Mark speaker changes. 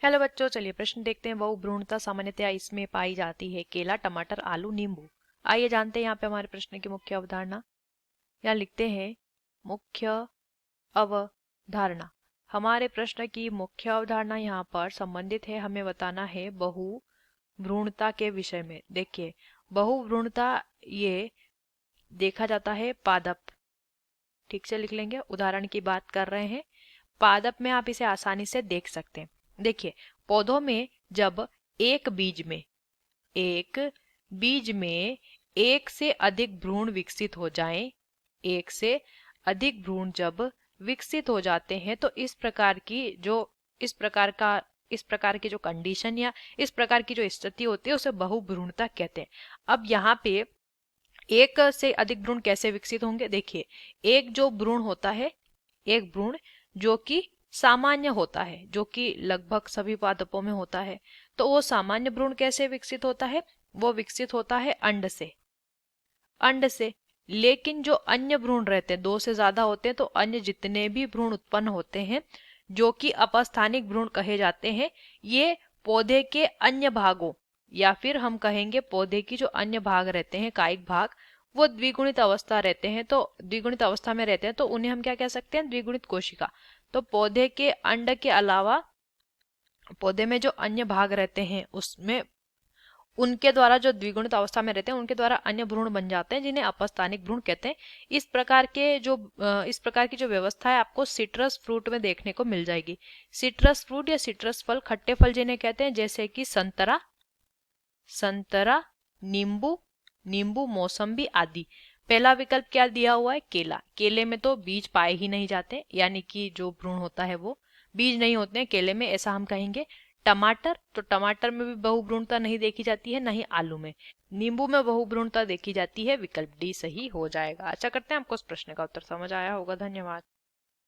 Speaker 1: Hello बच्चों, चलिए प्रश्न देखते हैं। बहुभ्रूणता सामान्यतया इसमें पाई जाती है केला, टमाटर, आलू, नींबू। आइए जानते हैं यहाँ पे हमारे प्रश्न की मुख्य अवधारणा। यहाँ लिखते हैं मुख्य अवधारणा। हमारे प्रश्न की मुख्य अवधारणा यहाँ पर संबंधित है, हमें बताना है बहुभ्रूणता के विषय में। देखिए, बहुभ्रूणता ये देखा जाता है पादप, ठीक से लिख लेंगे, उदाहरण की बात कर रहे हैं। पादप में आप इसे आसानी से देख सकते हैं। देखिए, पौधों में जब एक बीज में एक बीज में एक से अधिक भ्रूण विकसित हो जाएं, एक से अधिक भ्रूण जब विकसित हो जाते हैं तो इस प्रकार की जो कंडीशन या इस प्रकार की जो स्थिति होती है उसे बहुभ्रूणता कहते हैं। अब यहाँ पे एक से अधिक भ्रूण कैसे विकसित होंगे? देखिए, एक जो भ्रूण होता है, एक भ्रूण जो कि सामान्य होता है, जो कि लगभग सभी पादपों में होता है, तो वो सामान्य भ्रूण कैसे विकसित होता है? वो विकसित होता है अंड से। लेकिन जो अन्य भ्रूण रहते हैं, दो से ज्यादा होते हैं, तो अन्य जितने भी भ्रूण उत्पन्न होते हैं जो कि अपस्थानिक भ्रूण कहे जाते हैं, ये पौधे के अन्य भागों या फिर हम कहेंगे पौधे की जो अन्य भाग रहते हैं, कायिक भाग, वो द्विगुणित अवस्था रहते हैं। तो द्विगुणित अवस्था में रहते हैं तो उन्हें हम क्या कह सकते हैं? द्विगुणित कोशिका। तो पौधे के अंड के अलावा पौधे में जो अन्य भाग रहते हैं उसमें उनके द्वारा जो द्विगुणित अवस्था में रहते हैं उनके द्वारा अन्य भ्रूण बन जाते हैं, जिन्हें अपस्थानिक भ्रूण कहते हैं। इस प्रकार की जो व्यवस्था है आपको सिट्रस फ्रूट में देखने को मिल जाएगी। सिट्रस फ्रूट या सिट्रस फल, खट्टे फल जिन्हें कहते हैं, जैसे कि संतरा, नींबू, मौसम्बी आदि। पहला विकल्प क्या दिया हुआ है? केला। केले में तो बीज पाए ही नहीं जाते, यानी कि जो भ्रूण होता है वो बीज नहीं होते हैं केले में, ऐसा हम कहेंगे। टमाटर, तो टमाटर में भी बहुभ्रूणता नहीं देखी जाती है, नहीं आलू में। नींबू में बहुभ्रूणता देखी जाती है। विकल्प डी सही हो जाएगा। आशा करते हैं आपको इस प्रश्न का उत्तर समझ आया होगा। धन्यवाद।